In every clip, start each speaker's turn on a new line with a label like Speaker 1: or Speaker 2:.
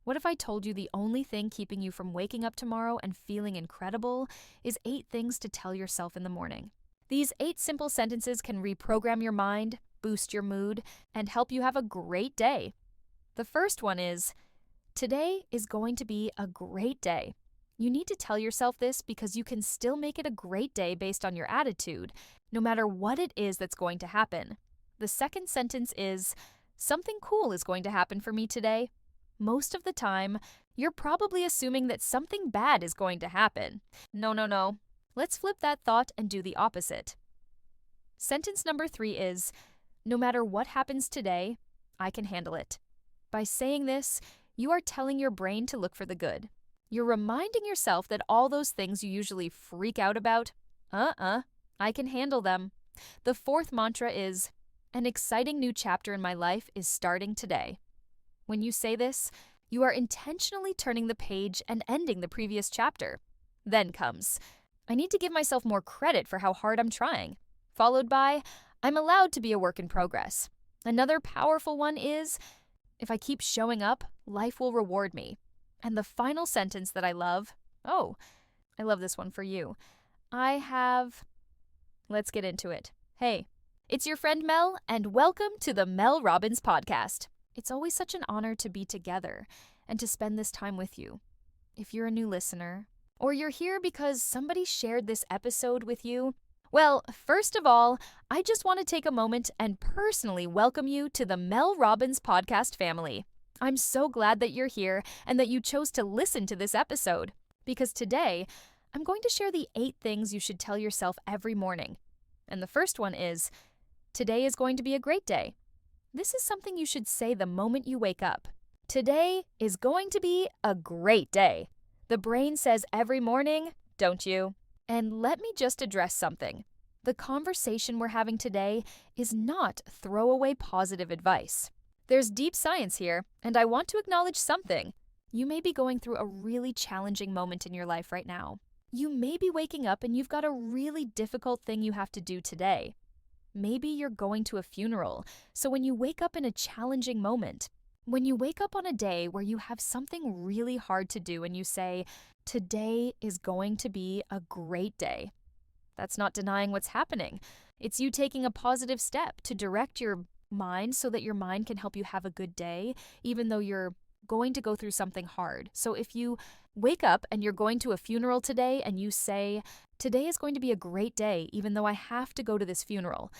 Speaker 1: What if I told you the only thing keeping you from waking up tomorrow and feeling incredible is 8 things to tell yourself in the morning? These 8 simple sentences can reprogram your mind, boost your mood, and help you have a great day. The first one is, today is going to be a great day. You need to tell yourself this because you can still make it a great day based on your attitude, no matter what it is that's going to happen. The second sentence is, something cool is going to happen for me today. Most of the time, you're probably assuming that something bad is going to happen. No. Let's flip that thought and do the opposite. Sentence number 3 is, no matter what happens today, I can handle it. By saying this, you are telling your brain to look for the good. You're reminding yourself that all those things you usually freak out about, I can handle them. The fourth mantra is, an exciting new chapter in my life is starting today. When you say this, you are intentionally turning the page and ending the previous chapter. Then comes, I need to give myself more credit for how hard I'm trying. Followed by, I'm allowed to be a work in progress. Another powerful one is, if I keep showing up, life will reward me. And the final sentence that I love this one for you. Let's get into it. Hey, it's your friend Mel, and welcome to the Mel Robbins Podcast. It's always such an honor to be together and to spend this time with you. If you're a new listener, or you're here because somebody shared this episode with you, well, first of all, I just want to take a moment and personally welcome you to the Mel Robbins Podcast family. I'm so glad that you're here and that you chose to listen to this episode, because today, I'm going to share the 8 things you should tell yourself every morning. And the first one is, today is going to be a great day. This is something you should say the moment you wake up. Today is going to be a great day. The brain says every morning, don't you? And let me just address something. The conversation we're having today is not throwaway positive advice. There's deep science here, and I want to acknowledge something. You may be going through a really challenging moment in your life right now. You may be waking up and you've got a really difficult thing you have to do today. Maybe you're going to a funeral, so when you wake up in a challenging moment, when you wake up on a day where you have something really hard to do and you say, today is going to be a great day. That's not denying what's happening. It's you taking a positive step to direct your mind so that your mind can help you have a good day, even though you're going to go through something hard. So if you wake up and you're going to a funeral today and you say, today is going to be a great day, even though I have to go to this funeral.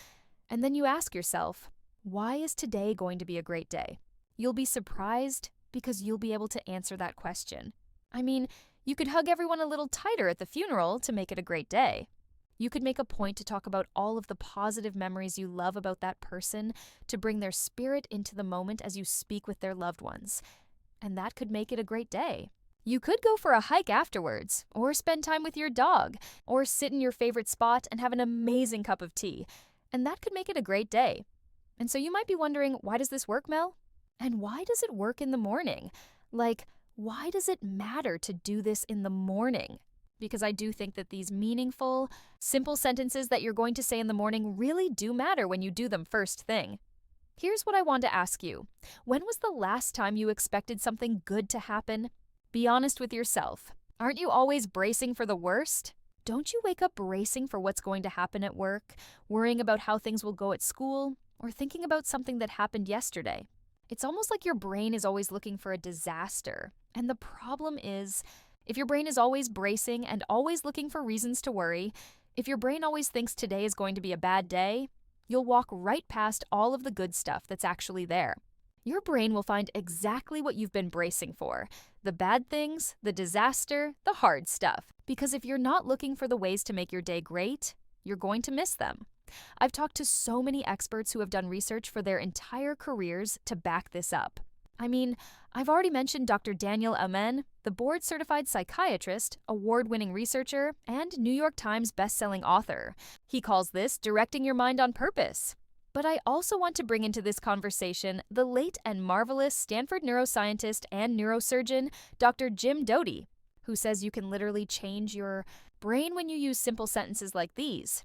Speaker 1: And then you ask yourself, why is today going to be a great day? You'll be surprised because you'll be able to answer that question. I mean, you could hug everyone a little tighter at the funeral to make it a great day. You could make a point to talk about all of the positive memories you love about that person to bring their spirit into the moment as you speak with their loved ones. And that could make it a great day. You could go for a hike afterwards, or spend time with your dog, or sit in your favorite spot and have an amazing cup of tea. And that could make it a great day. And so you might be wondering, why does this work, Mel? And why does it work in the morning? Like, why does it matter to do this in the morning? Because I do think that these meaningful, simple sentences that you're going to say in the morning really do matter when you do them first thing. Here's what I want to ask you. When was the last time you expected something good to happen? Be honest with yourself. Aren't you always bracing for the worst? Don't you wake up bracing for what's going to happen at work, worrying about how things will go at school, or thinking about something that happened yesterday? It's almost like your brain is always looking for a disaster. And the problem is, if your brain is always bracing and always looking for reasons to worry, if your brain always thinks today is going to be a bad day, you'll walk right past all of the good stuff that's actually there. Your brain will find exactly what you've been bracing for: the bad things, the disaster, the hard stuff. Because if you're not looking for the ways to make your day great, you're going to miss them. I've talked to so many experts who have done research for their entire careers to back this up. I mean, I've already mentioned Dr. Daniel Amen, the board-certified psychiatrist, award-winning researcher, and New York Times best-selling author. He calls this directing your mind on purpose. But I also want to bring into this conversation the late and marvelous Stanford neuroscientist and neurosurgeon, Dr. Jim Doty, who says you can literally change your brain when you use simple sentences like these.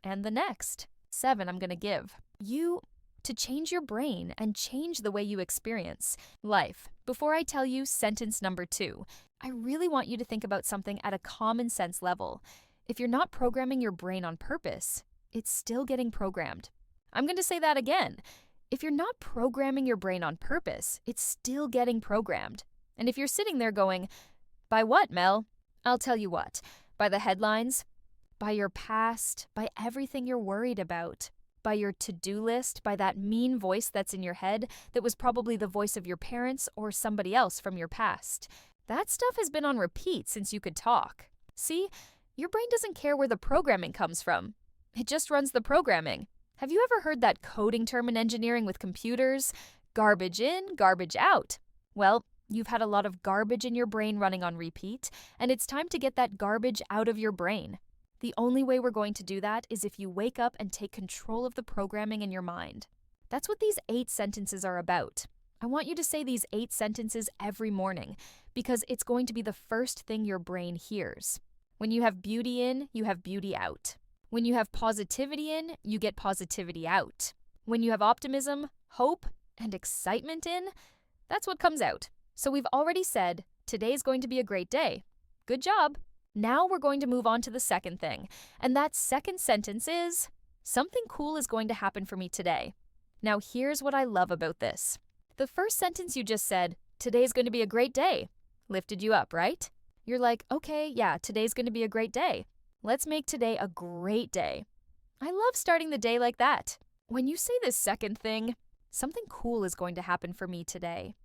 Speaker 1: And the next 7 I'm going to give you to change your brain and change the way you experience life. Before I tell you sentence number 2, I really want you to think about something at a common sense level. If you're not programming your brain on purpose, it's still getting programmed. I'm going to say that again. If you're not programming your brain on purpose, it's still getting programmed. And if you're sitting there going, by what, Mel? I'll tell you what. By the headlines, by your past, by everything you're worried about, by your to-do list, by that mean voice that's in your head that was probably the voice of your parents or somebody else from your past. That stuff has been on repeat since you could talk. See, your brain doesn't care where the programming comes from. It just runs the programming. Have you ever heard that coding term in engineering with computers? Garbage in, garbage out. Well, you've had a lot of garbage in your brain running on repeat, and it's time to get that garbage out of your brain. The only way we're going to do that is if you wake up and take control of the programming in your mind. That's what these 8 sentences are about. I want you to say these 8 sentences every morning because it's going to be the first thing your brain hears. When you have beauty in, you have beauty out. When you have positivity in, you get positivity out. When you have optimism, hope, and excitement in, that's what comes out. So we've already said, today's going to be a great day. Good job. Now we're going to move on to the second thing, and that second sentence is, something cool is going to happen for me today. Now here's what I love about this. The first sentence you just said, today's going to be a great day, lifted you up, right? You're like, okay, yeah, today's going to be a great day. Let's make today a great day. I love starting the day like that. When you say this second thing, something cool is going to happen for me today.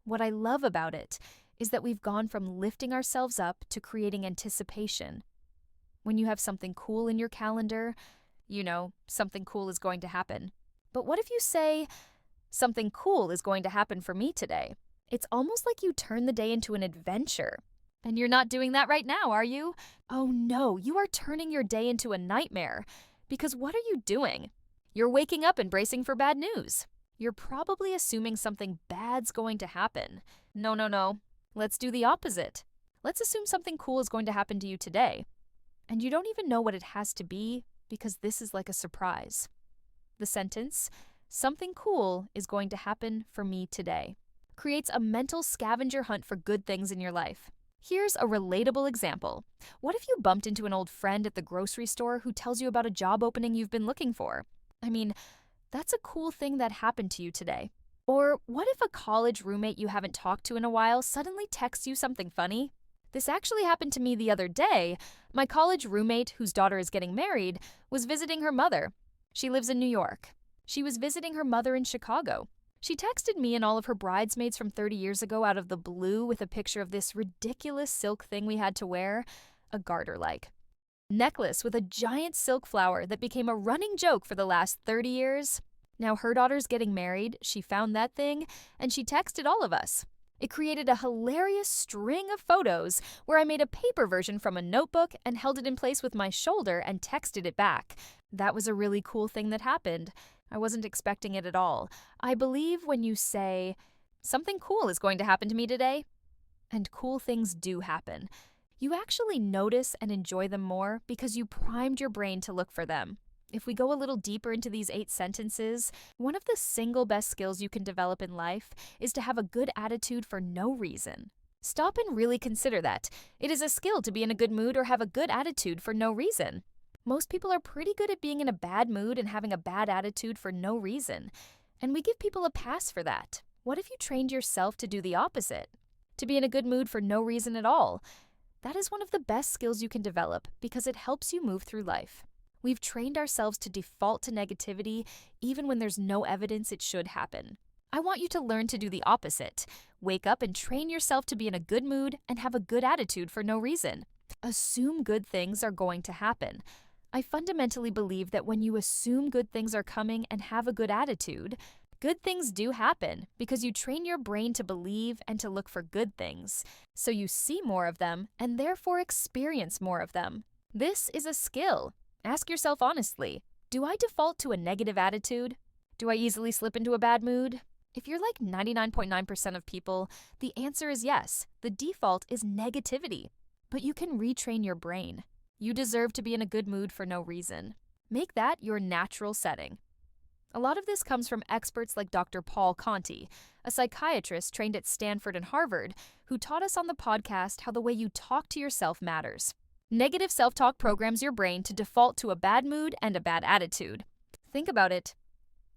Speaker 1: What I love about it is that we've gone from lifting ourselves up to creating anticipation. When you have something cool in your calendar, you know, something cool is going to happen. But what if you say, something cool is going to happen for me today? It's almost like you turn the day into an adventure. And you're not doing that right now, are you? Oh no, you are turning your day into a nightmare. Because what are you doing? You're waking up and bracing for bad news. You're probably assuming something bad's going to happen. No. Let's do the opposite. Let's assume something cool is going to happen to you today. And you don't even know what it has to be because this is like a surprise. The sentence, something cool is going to happen for me today, creates a mental scavenger hunt for good things in your life. Here's a relatable example. What if you bumped into an old friend at the grocery store who tells you about a job opening you've been looking for? I mean, that's a cool thing that happened to you today. Or what if a college roommate you haven't talked to in a while suddenly texts you something funny? This actually happened to me the other day. My college roommate, whose daughter is getting married, was visiting her mother. She lives in New York. She was visiting her mother in Chicago. She texted me and all of her bridesmaids from 30 years ago out of the blue with a picture of this ridiculous silk thing we had to wear, a garter-like necklace with a giant silk flower that became a running joke for the last 30 years. Now her daughter's getting married, she found that thing, and she texted all of us. It created a hilarious string of photos where I made a paper version from a notebook and held it in place with my shoulder and texted it back. That was a really cool thing that happened. I wasn't expecting it at all. I believe when you say, something cool is going to happen to me today, and cool things do happen, you actually notice and enjoy them more because you primed your brain to look for them. If we go a little deeper into these 8 sentences, one of the single best skills you can develop in life is to have a good attitude for no reason. Stop and really consider that. It is a skill to be in a good mood or have a good attitude for no reason. Most people are pretty good at being in a bad mood and having a bad attitude for no reason. And we give people a pass for that. What if you trained yourself to do the opposite? To be in a good mood for no reason at all? That is one of the best skills you can develop because it helps you move through life. We've trained ourselves to default to negativity even when there's no evidence it should happen. I want you to learn to do the opposite. Wake up and train yourself to be in a good mood and have a good attitude for no reason. Assume good things are going to happen. I fundamentally believe that when you assume good things are coming and have a good attitude, good things do happen because you train your brain to believe and to look for good things. So you see more of them and therefore experience more of them. This is a skill. Ask yourself honestly, do I default to a negative attitude? Do I easily slip into a bad mood? If you're like 99.9% of people, the answer is yes. The default is negativity. But you can retrain your brain. You deserve to be in a good mood for no reason. Make that your natural setting. A lot of this comes from experts like Dr. Paul Conti, a psychiatrist trained at Stanford and Harvard, who taught us on the podcast how the way you talk to yourself matters. Negative self-talk programs your brain to default to a bad mood and a bad attitude. Think about it.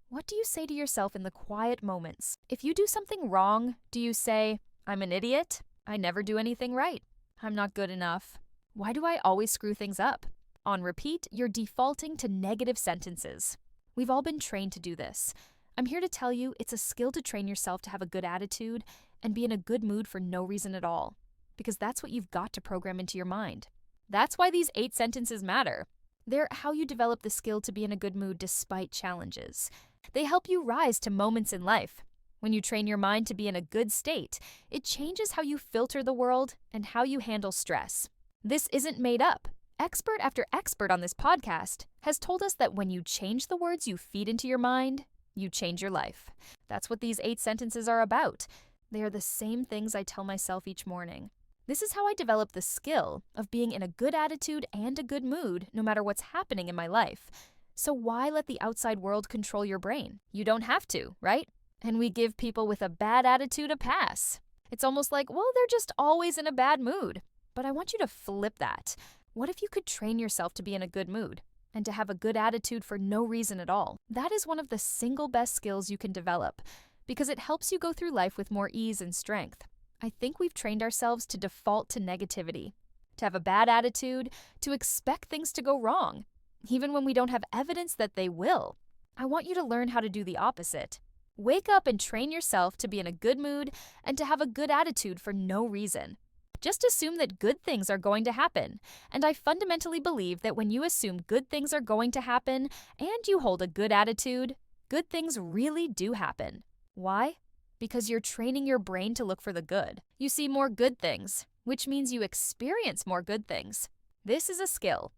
Speaker 1: What do you say to yourself in the quiet moments? If you do something wrong, do you say, "I'm an idiot. I never do anything right. I'm not good enough. Why do I always screw things up?" On repeat, you're defaulting to negative sentences. We've all been trained to do this. I'm here to tell you it's a skill to train yourself to have a good attitude and be in a good mood for no reason at all, because that's what you've got to program into your mind. That's why these 8 sentences matter. They're how you develop the skill to be in a good mood despite challenges. They help you rise to moments in life. When you train your mind to be in a good state, it changes how you filter the world and how you handle stress. This isn't made up. Expert after expert on this podcast has told us that when you change the words you feed into your mind, you change your life. That's what these 8 sentences are about. They are the same things I tell myself each morning. This is how I develop the skill of being in a good attitude and a good mood no matter what's happening in my life. So why let the outside world control your brain? You don't have to, right? And we give people with a bad attitude a pass. It's almost like, well, they're just always in a bad mood. But I want you to flip that. What if you could train yourself to be in a good mood and to have a good attitude for no reason at all? That is one of the single best skills you can develop because it helps you go through life with more ease and strength. I think we've trained ourselves to default to negativity, to have a bad attitude, to expect things to go wrong, even when we don't have evidence that they will. I want you to learn how to do the opposite. Wake up and train yourself to be in a good mood and to have a good attitude for no reason. Just assume that good things are going to happen. And I fundamentally believe that when you assume good things are going to happen and you hold a good attitude, good things really do happen. Why? Because you're training your brain to look for the good. You see more good things, which means you experience more good things. This is a skill.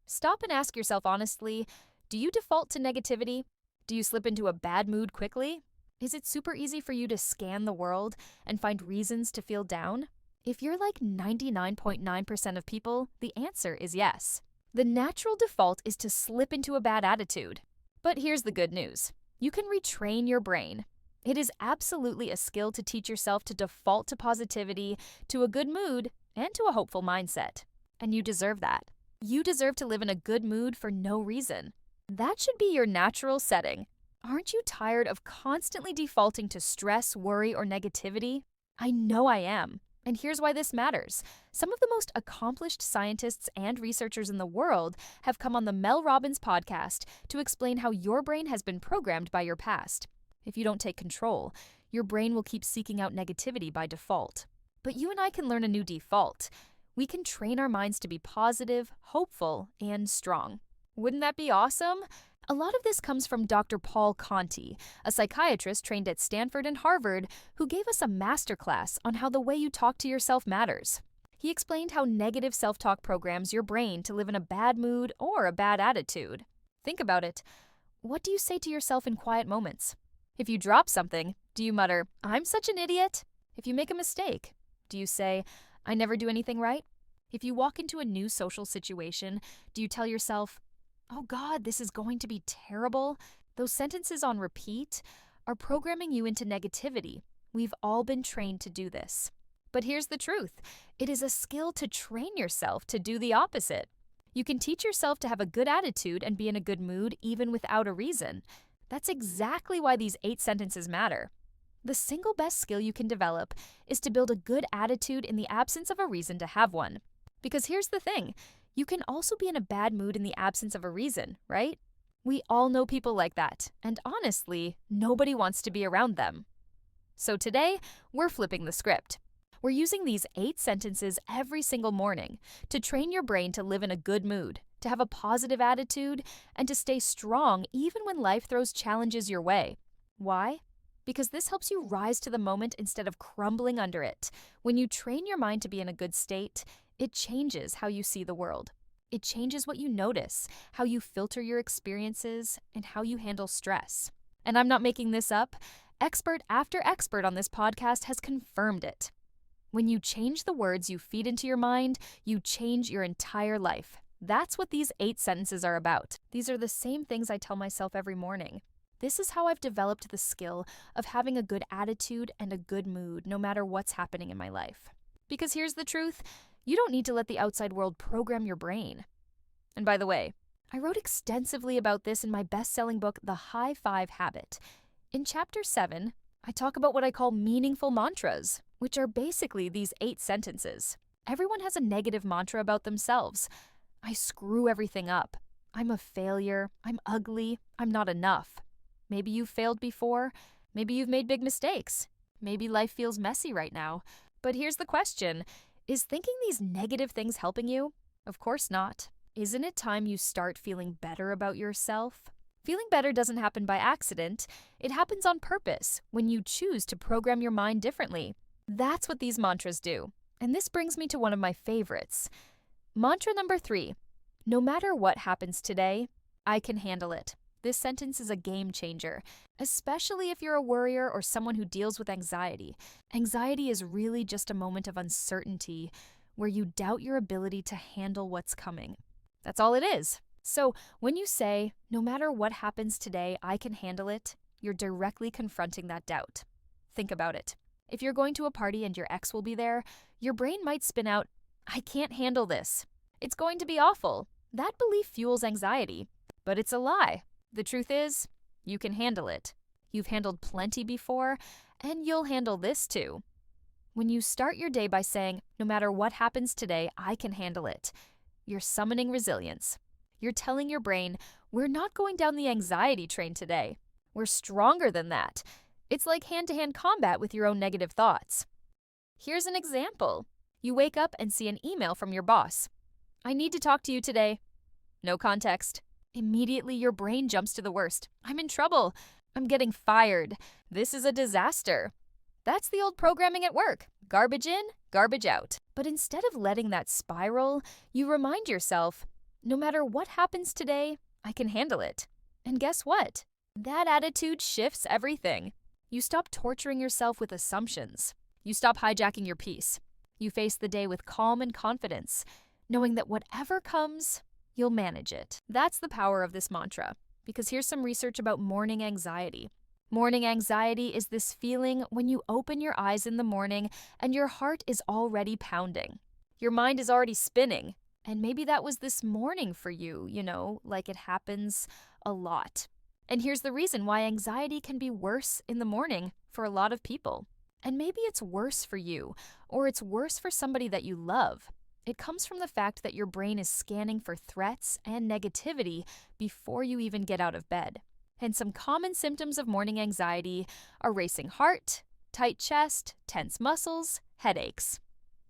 Speaker 1: Stop and ask yourself honestly, do you default to negativity? Do you slip into a bad mood quickly? Is it super easy for you to scan the world and find reasons to feel down? If you're like 99.9% of people, the answer is yes. The natural default is to slip into a bad attitude. But here's the good news. You can retrain your brain. It is absolutely a skill to teach yourself to default to positivity, to a good mood, and to a hopeful mindset. And you deserve that. You deserve to live in a good mood for no reason. That should be your natural setting. Aren't you tired of constantly defaulting to stress, worry, or negativity? I know I am. And here's why this matters. Some of the most accomplished scientists and researchers in the world have come on the Mel Robbins podcast to explain how your brain has been programmed by your past. If you don't take control, your brain will keep seeking out negativity by default. But you and I can learn a new default. We can train our minds to be positive, hopeful, and strong. Wouldn't that be awesome? A lot of this comes from Dr. Paul Conti, a psychiatrist trained at Stanford and Harvard, who gave us a masterclass on how the way you talk to yourself matters. He explained how negative self-talk programs your brain to live in a bad mood or a bad attitude. Think about it. What do you say to yourself in quiet moments? If you drop something, do you mutter, "I'm such an idiot"? If you make a mistake, do you say, "I never do anything right"? If you walk into a new social situation, do you tell yourself, "Oh God, this is going to be terrible"? Those sentences on repeat are programming you into negativity. We've all been trained to do this. But here's the truth. It is a skill to train yourself to do the opposite. You can teach yourself to have a good attitude and be in a good mood even without a reason. That's exactly why these 8 sentences matter. The single best skill you can develop is to build a good attitude in the absence of a reason to have one. Because here's the thing. You can also be in a bad mood in the absence of a reason, right? We all know people like that, and honestly, nobody wants to be around them. So today, we're flipping the script. We're using these 8 sentences every single morning to train your brain to live in a good mood, to have a positive attitude, and to stay strong even when life throws challenges your way. Why? Because this helps you rise to the moment instead of crumbling under it. When you train your mind to be in a good state, it changes how you see the world. It changes what you notice, how you filter your experiences, and how you handle stress. And I'm not making this up. Expert after expert on this podcast has confirmed it. When you change the words you feed into your mind, you change your entire life. That's what these 8 sentences are about. These are the same things I tell myself every morning. This is how I've developed the skill of having a good attitude and a good mood no matter what's happening in my life. Because here's the truth, you don't need to let the outside world program your brain. And by the way, I wrote extensively about this in my best-selling book, The High Five Habit. In Chapter 7, I talk about what I call meaningful mantras, which are basically these 8 sentences. Everyone has a negative mantra about themselves. I screw everything up. I'm a failure. I'm ugly. I'm not enough. Maybe you've failed before. Maybe you've made big mistakes. Maybe life feels messy right now. But here's the question. Is thinking these negative things helping you? Of course not. Isn't it time you start feeling better about yourself? Feeling better doesn't happen by accident. It happens on purpose when you choose to program your mind differently. That's what these mantras do. And this brings me to one of my favorites. Mantra number 3. No matter what happens today, I can handle it. This sentence is a game changer, especially if you're a worrier or someone who deals with anxiety. Anxiety is really just a moment of uncertainty where you doubt your ability to handle what's coming. That's all it is. So when you say, no matter what happens today, I can handle it, you're directly confronting that doubt. Think about it. If you're going to a party and your ex will be there, your brain might spin out, I can't handle this. It's going to be awful. That belief fuels anxiety. But it's a lie. The truth is, you can handle it. You've handled plenty before, and you'll handle this too. When you start your day by saying, no matter what happens today, I can handle it, you're summoning resilience. You're telling your brain, we're not going down the anxiety train today. We're stronger than that. It's like hand-to-hand combat with your own negative thoughts. Here's an example. You wake up and see an email from your boss. I need to talk to you today. No context. Immediately, your brain jumps to the worst. I'm in trouble. I'm getting fired. This is a disaster. That's the old programming at work. Garbage in, garbage out. But instead of letting that spiral, you remind yourself, no matter what happens today, I can handle it. And guess what? That attitude shifts everything. You stop torturing yourself with assumptions. You stop hijacking your peace. You face the day with calm and confidence, knowing that whatever comes, you'll manage it. That's the power of this mantra, because here's some research about morning anxiety. Morning anxiety is this feeling when you open your eyes in the morning and your heart is already pounding. Your mind is already spinning. And maybe that was this morning for you, like it happens a lot. And here's the reason why anxiety can be worse in the morning for a lot of people. And maybe it's worse for you, or it's worse for somebody that you love. It comes from the fact that your brain is scanning for threats and negativity before you even get out of bed. And some common symptoms of morning anxiety are racing heart, tight chest, tense muscles, headaches.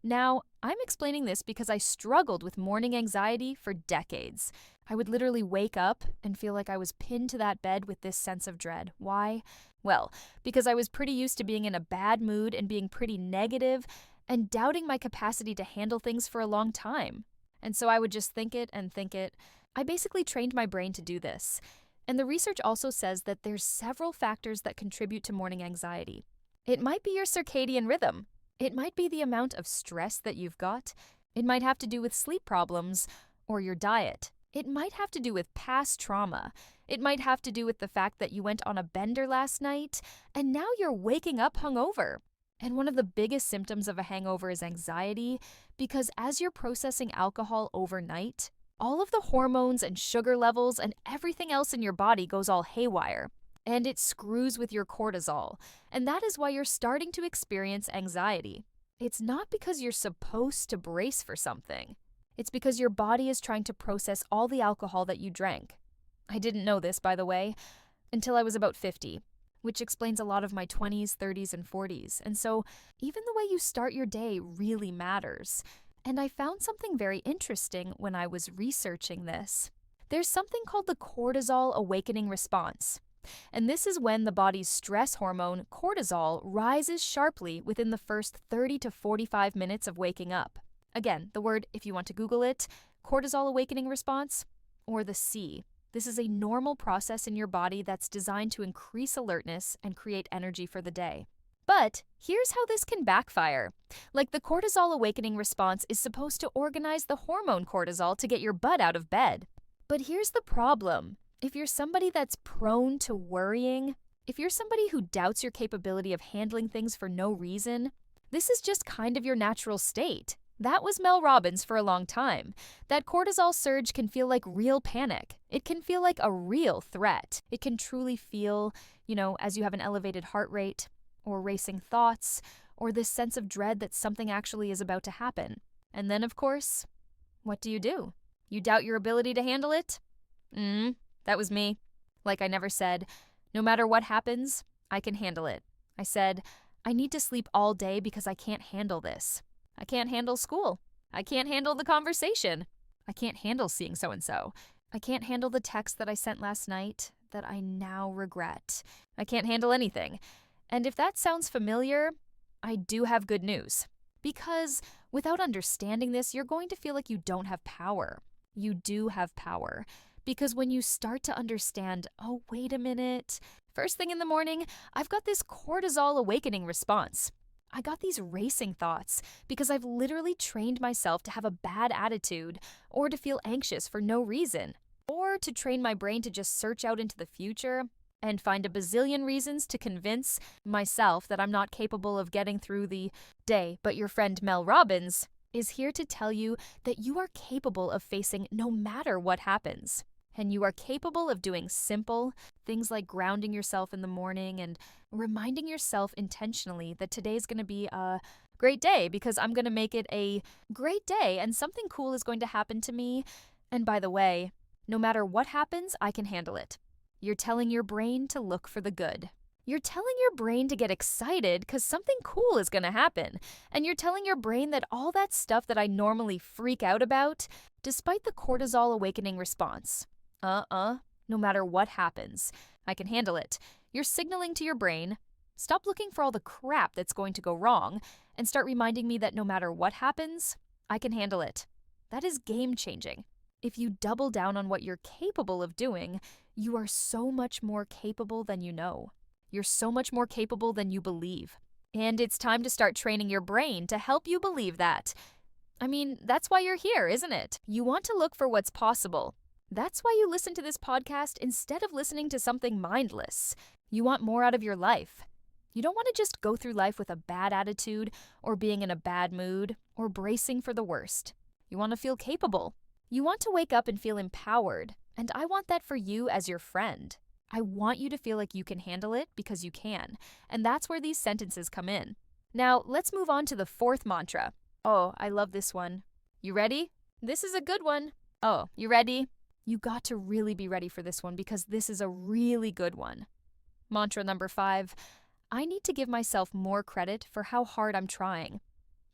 Speaker 1: Now, I'm explaining this because I struggled with morning anxiety for decades. I would literally wake up and feel like I was pinned to that bed with this sense of dread. Why? Well, because I was pretty used to being in a bad mood and being pretty negative and doubting my capacity to handle things for a long time. And so I would just think it and think it. I basically trained my brain to do this. And the research also says that there's several factors that contribute to morning anxiety. It might be your circadian rhythm. It might be the amount of stress that you've got. It might have to do with sleep problems or your diet. It might have to do with past trauma. It might have to do with the fact that you went on a bender last night and now you're waking up hungover. And one of the biggest symptoms of a hangover is anxiety, because as you're processing alcohol overnight, all of the hormones and sugar levels and everything else in your body goes all haywire. And it screws with your cortisol. And that is why you're starting to experience anxiety. It's not because you're supposed to brace for something. It's because your body is trying to process all the alcohol that you drank. I didn't know this, by the way, until I was about 50, which explains a lot of my 20s, 30s, and 40s. And so even the way you start your day really matters. And I found something very interesting when I was researching this. There's something called the cortisol awakening response. And this is when the body's stress hormone, cortisol, rises sharply within the first 30 to 45 minutes of waking up. Again, the word, if you want to Google it, cortisol awakening response, or the C. This is a normal process in your body that's designed to increase alertness and create energy for the day. But here's how this can backfire. Like the cortisol awakening response is supposed to organize the hormone cortisol to get your butt out of bed. But here's the problem. If you're somebody that's prone to worrying, if you're somebody who doubts your capability of handling things for no reason, this is just kind of your natural state. That was Mel Robbins for a long time. That cortisol surge can feel like real panic. It can feel like a real threat. It can truly feel, as you have an elevated heart rate, or racing thoughts, or this sense of dread that something actually is about to happen. And then, of course, what do? You doubt your ability to handle it? That was me. Like I never said, no matter what happens, I can handle it. I said, I need to sleep all day because I can't handle this. I can't handle school. I can't handle the conversation. I can't handle seeing so-and-so. I can't handle the text that I sent last night that I now regret. I can't handle anything. And if that sounds familiar, I do have good news. Because without understanding this, you're going to feel like you don't have power. You do have power. Because when you start to understand, oh, wait a minute, first thing in the morning, I've got this cortisol awakening response. I got these racing thoughts because I've literally trained myself to have a bad attitude or to feel anxious for no reason, or to train my brain to just search out into the future and find a bazillion reasons to convince myself that I'm not capable of getting through the day. But your friend Mel Robbins is here to tell you that you are capable of facing no matter what happens. And you are capable of doing simple things like grounding yourself in the morning and reminding yourself intentionally that today's going to be a great day because I'm going to make it a great day and something cool is going to happen to me. And by the way, no matter what happens, I can handle it. You're telling your brain to look for the good. You're telling your brain to get excited because something cool is going to happen. And you're telling your brain that all that stuff that I normally freak out about, despite the cortisol awakening response, no matter what happens, I can handle it. You're signaling to your brain, stop looking for all the crap that's going to go wrong, and start reminding me that no matter what happens, I can handle it. That is game-changing. If you double down on what you're capable of doing, you are so much more capable than you know. You're so much more capable than you believe. And it's time to start training your brain to help you believe that. I mean, that's why you're here, isn't it? You want to look for what's possible. That's why you listen to this podcast instead of listening to something mindless. You want more out of your life. You don't want to just go through life with a bad attitude or being in a bad mood or bracing for the worst. You want to feel capable. You want to wake up and feel empowered, and I want that for you as your friend. I want you to feel like you can handle it because you can, and that's where these sentences come in. Now, let's move on to the fourth mantra. Oh, I love this one. You ready? This is a good one. Oh, you ready? You got to really be ready for this one because this is a really good one. Mantra number 5, I need to give myself more credit for how hard I'm trying.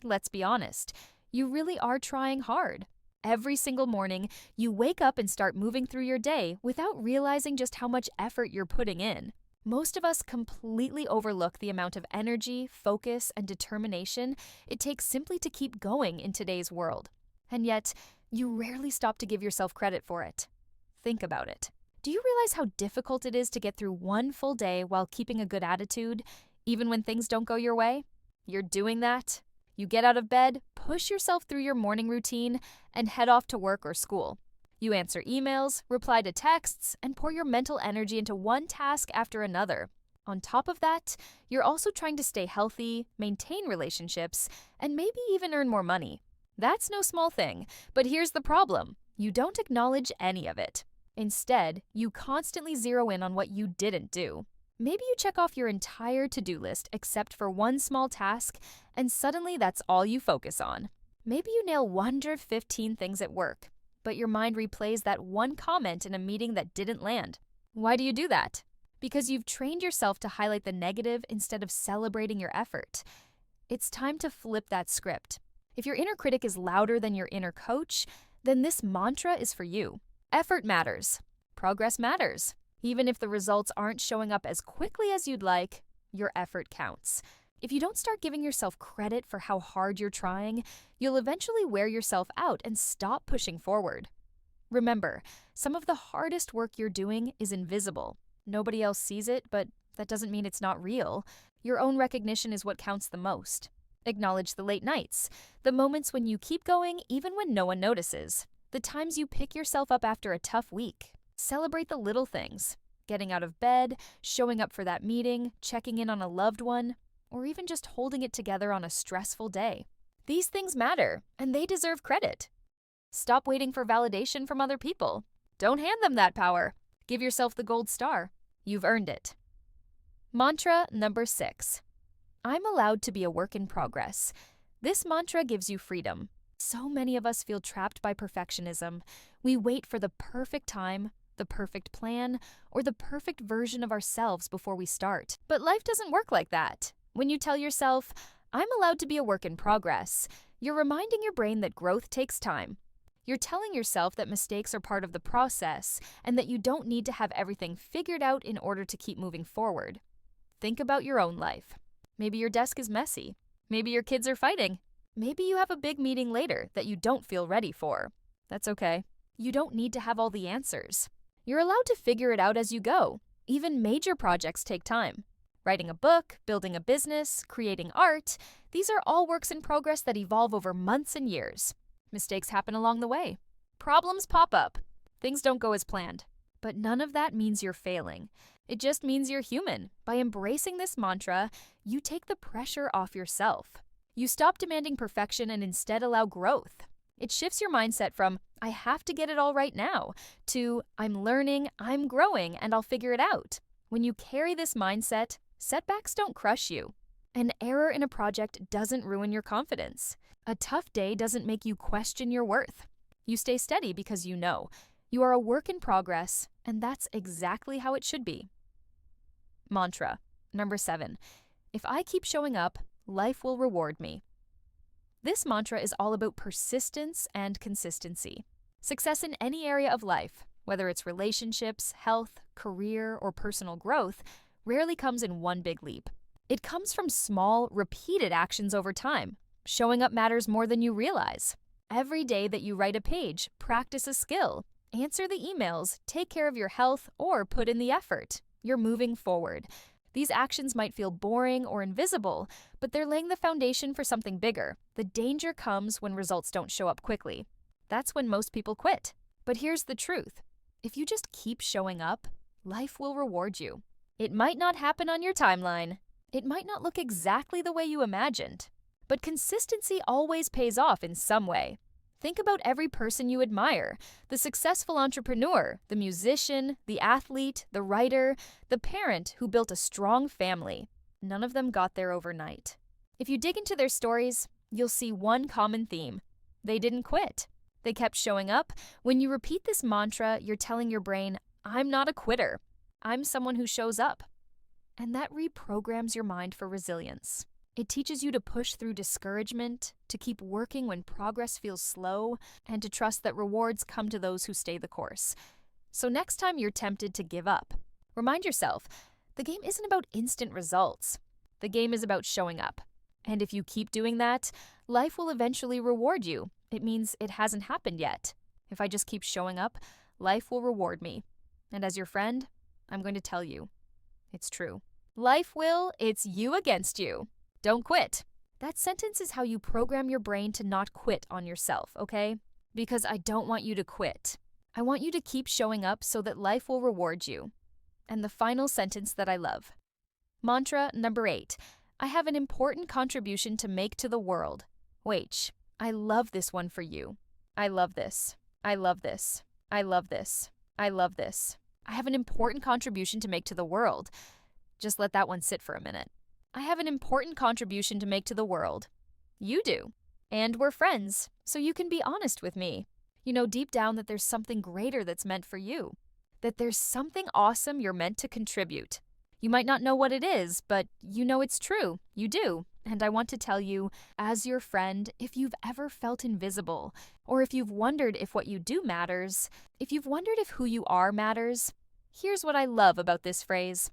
Speaker 1: Let's be honest, you really are trying hard. Every single morning, you wake up and start moving through your day without realizing just how much effort you're putting in. Most of us completely overlook the amount of energy, focus, and determination it takes simply to keep going in today's world. And yet, you rarely stop to give yourself credit for it. Think about it. Do you realize how difficult it is to get through one full day while keeping a good attitude, even when things don't go your way? You're doing that. You get out of bed, push yourself through your morning routine, and head off to work or school. You answer emails, reply to texts, and pour your mental energy into one task after another. On top of that, you're also trying to stay healthy, maintain relationships, and maybe even earn more money. That's no small thing, but here's the problem. You don't acknowledge any of it. Instead, you constantly zero in on what you didn't do. Maybe you check off your entire to-do list except for one small task, and suddenly that's all you focus on. Maybe you nail 115 things at work, but your mind replays that one comment in a meeting that didn't land. Why do you do that? Because you've trained yourself to highlight the negative instead of celebrating your effort. It's time to flip that script. If your inner critic is louder than your inner coach, then this mantra is for you. Effort matters. Progress matters. Even if the results aren't showing up as quickly as you'd like, your effort counts. If you don't start giving yourself credit for how hard you're trying, you'll eventually wear yourself out and stop pushing forward. Remember, some of the hardest work you're doing is invisible. Nobody else sees it, but that doesn't mean it's not real. Your own recognition is what counts the most. Acknowledge the late nights, the moments when you keep going even when no one notices, the times you pick yourself up after a tough week. Celebrate the little things. Getting out of bed, showing up for that meeting, checking in on a loved one, or even just holding it together on a stressful day. These things matter, and they deserve credit. Stop waiting for validation from other people. Don't hand them that power. Give yourself the gold star. You've earned it. Mantra number 6. I'm allowed to be a work in progress. This mantra gives you freedom. So many of us feel trapped by perfectionism. We wait for the perfect time, the perfect plan, or the perfect version of ourselves before we start. But life doesn't work like that. When you tell yourself, I'm allowed to be a work in progress, you're reminding your brain that growth takes time. You're telling yourself that mistakes are part of the process and that you don't need to have everything figured out in order to keep moving forward. Think about your own life. Maybe your desk is messy. Maybe your kids are fighting. Maybe you have a big meeting later that you don't feel ready for. That's okay. You don't need to have all the answers. You're allowed to figure it out as you go. Even major projects take time. Writing a book, building a business, creating art, these are all works in progress that evolve over months and years. Mistakes happen along the way. Problems pop up. Things don't go as planned. But none of that means you're failing. It just means you're human. By embracing this mantra, you take the pressure off yourself. You stop demanding perfection and instead allow growth. It shifts your mindset from, I have to get it all right now, to, I'm learning, I'm growing, and I'll figure it out. When you carry this mindset, setbacks don't crush you. An error in a project doesn't ruin your confidence. A tough day doesn't make you question your worth. You stay steady because you know you are a work in progress, and that's exactly how it should be. Mantra number 7. If I keep showing up, life will reward me. This mantra is all about persistence and consistency. Success in any area of life, whether it's relationships, health, career, or personal growth, rarely comes in one big leap. It comes from small, repeated actions over time. Showing up matters more than you realize. Every day that you write a page, practice a skill, answer the emails, take care of your health, or put in the effort, you're moving forward. These actions might feel boring or invisible, but they're laying the foundation for something bigger. The danger comes when results don't show up quickly. That's when most people quit. But here's the truth. If you just keep showing up, life will reward you. It might not happen on your timeline. It might not look exactly the way you imagined. But consistency always pays off in some way. Think about every person you admire, the successful entrepreneur, the musician, the athlete, the writer, the parent who built a strong family. None of them got there overnight. If you dig into their stories, you'll see one common theme. They didn't quit. They kept showing up. When you repeat this mantra, you're telling your brain, I'm not a quitter. I'm someone who shows up. And that reprograms your mind for resilience. It teaches you to push through discouragement, to keep working when progress feels slow, and to trust that rewards come to those who stay the course. So next time you're tempted to give up, remind yourself, the game isn't about instant results. The game is about showing up. And if you keep doing that, life will eventually reward you. It means it hasn't happened yet. If I just keep showing up, life will reward me. And as your friend, I'm going to tell you, it's true. Life will, it's you against you. Don't quit. That sentence is how you program your brain to not quit on yourself, okay? Because I don't want you to quit. I want you to keep showing up so that life will reward you. And the final sentence that I love. Mantra number 8. I have an important contribution to make to the world. Wait, I love this one for you. I love this. I love this. I love this. I love this. I have an important contribution to make to the world. Just let that one sit for a minute. I have an important contribution to make to the world. You do. And we're friends, so you can be honest with me. You know deep down that there's something greater that's meant for you. That there's something awesome you're meant to contribute. You might not know what it is, but you know it's true. You do. And I want to tell you, as your friend, if you've ever felt invisible, or if you've wondered if what you do matters, if you've wondered if who you are matters, here's what I love about this phrase.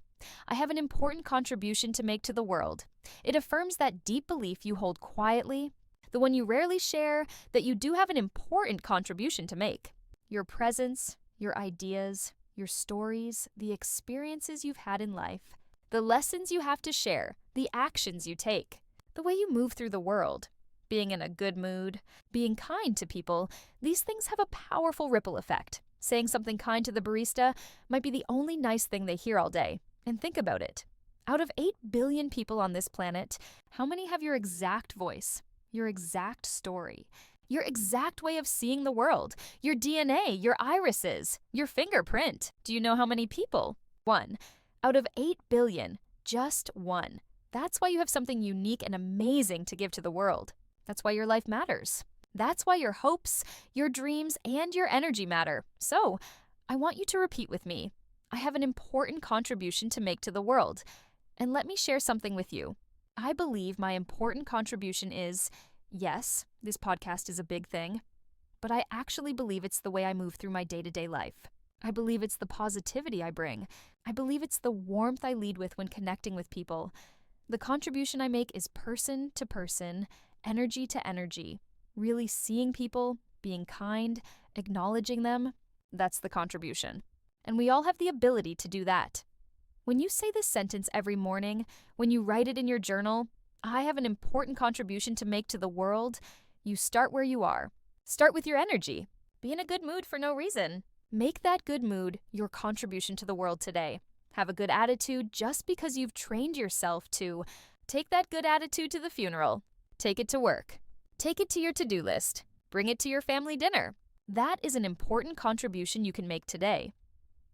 Speaker 1: I have an important contribution to make to the world. It affirms that deep belief you hold quietly, the one you rarely share, that you do have an important contribution to make. Your presence, your ideas, your stories, the experiences you've had in life, the lessons you have to share, the actions you take, the way you move through the world, being in a good mood, being kind to people, these things have a powerful ripple effect. Saying something kind to the barista might be the only nice thing they hear all day. And think about it. Out of 8 billion people on this planet, how many have your exact voice, your exact story, your exact way of seeing the world, your DNA, your irises, your fingerprint? Do you know how many people? 1. Out of 8 billion, just 1. That's why you have something unique and amazing to give to the world. That's why your life matters. That's why your hopes, your dreams, and your energy matter. So, I want you to repeat with me. I have an important contribution to make to the world. And let me share something with you. I believe my important contribution is, yes, this podcast is a big thing, but I actually believe it's the way I move through my day-to-day life. I believe it's the positivity I bring. I believe it's the warmth I lead with when connecting with people. The contribution I make is person to person, energy to energy, really seeing people, being kind, acknowledging them. That's the contribution. And we all have the ability to do that. When you say this sentence every morning, when you write it in your journal, I have an important contribution to make to the world, you start where you are. Start with your energy. Be in a good mood for no reason. Make that good mood your contribution to the world today. Have a good attitude just because you've trained yourself to. Take that good attitude to the funeral. Take it to work. Take it to your to-do list. Bring it to your family dinner. That is an important contribution you can make today.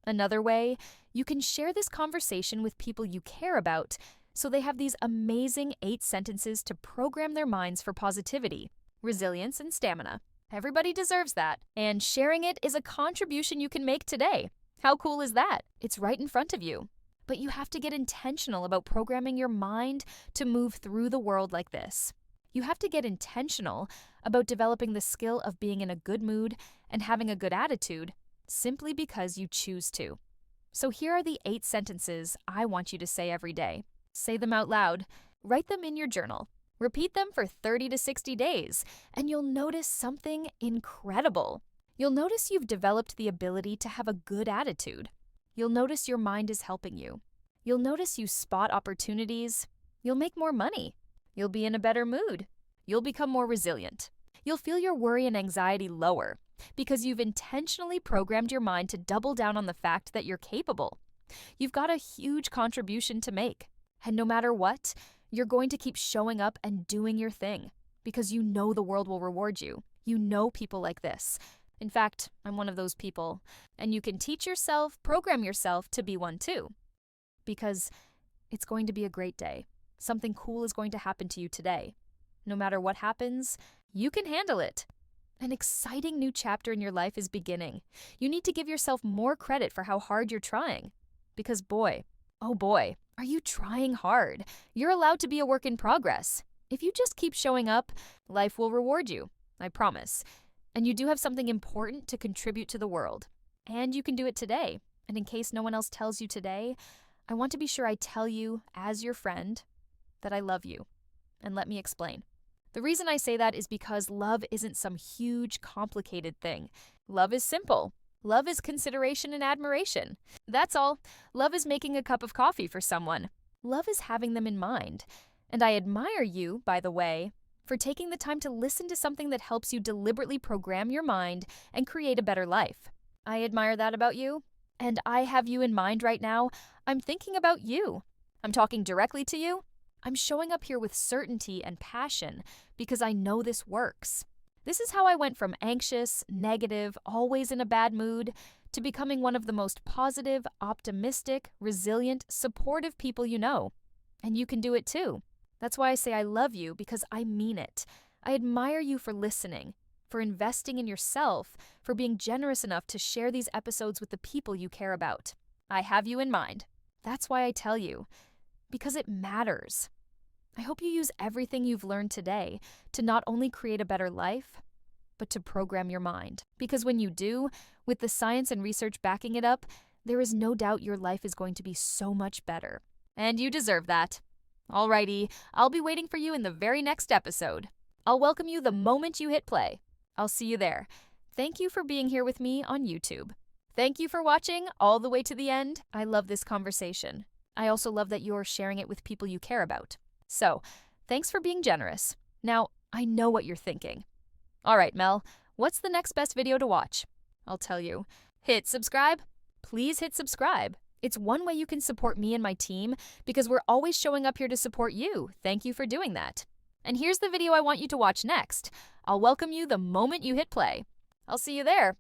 Speaker 1: Another way, you can share this conversation with people you care about so they have these amazing 8 sentences to program their minds for positivity, resilience, and stamina. Everybody deserves that, and sharing it is a contribution you can make today. How cool is that? It's right in front of you. But you have to get intentional about programming your mind to move through the world like this. You have to get intentional about developing the skill of being in a good mood and having a good attitude simply because you choose to. So here are the 8 sentences I want you to say every day. Say them out loud. Write them in your journal. Repeat them for 30 to 60 days, and you'll notice something incredible. You'll notice you've developed the ability to have a good attitude. You'll notice your mind is helping you. You'll notice you spot opportunities. You'll make more money. You'll be in a better mood. You'll become more resilient. You'll feel your worry and anxiety lower because you've intentionally programmed your mind to double down on the fact that you're capable. You've got a huge contribution to make. And no matter what, you're going to keep showing up and doing your thing because you know the world will reward you. You know people like this. In fact, I'm one of those people. And you can teach yourself, program yourself to be one too. Because it's going to be a great day. Something cool is going to happen to you today. No matter what happens, you can handle it. An exciting new chapter in your life is beginning. You need to give yourself more credit for how hard you're trying. Because boy, oh boy, are you trying hard. You're allowed to be a work in progress. If you just keep showing up, life will reward you, I promise. And you do have something important to contribute to the world. And you can do it today. And in case no one else tells you today, I want to be sure I tell you, as your friend, that I love you. And let me explain. The reason I say that is because love isn't some huge, complicated thing. Love is simple. Love is consideration and admiration. That's all. Love is making a cup of coffee for someone. Love is having them in mind. And I admire you, by the way, for taking the time to listen to something that helps you deliberately program your mind and create a better life. I admire that about you. And I have you in mind right now. I'm thinking about you. I'm talking directly to you. I'm showing up here with certainty and passion because I know this works. This is how I went from anxious, negative, always in a bad mood, to becoming one of the most positive, optimistic, resilient, supportive people you know. And you can do it too. That's why I say I love you, because I mean it. I admire you for listening, for investing in yourself, for being generous enough to share these episodes with the people you care about. I have you in mind. That's why I tell you. Because it matters. I hope you use everything you've learned today to not only create a better life, but to program your mind. Because when you do, with the science and research backing it up, there is no doubt your life is going to be so much better. And you deserve that. Alrighty, I'll be waiting for you in the very next episode. I'll welcome you the moment you hit play. I'll see you there. Thank you for being here with me on YouTube. Thank you for watching all the way to the end. I love this conversation. I also love that you're sharing it with people you care about. So, thanks for being generous. Now, I know what you're thinking. All right, Mel, what's the next best video to watch? I'll tell you. Hit subscribe? Please hit subscribe. It's one way you can support me and my team because we're always showing up here to support you. Thank you for doing that. And here's the video I want you to watch next. I'll welcome you the moment you hit play. I'll see you there.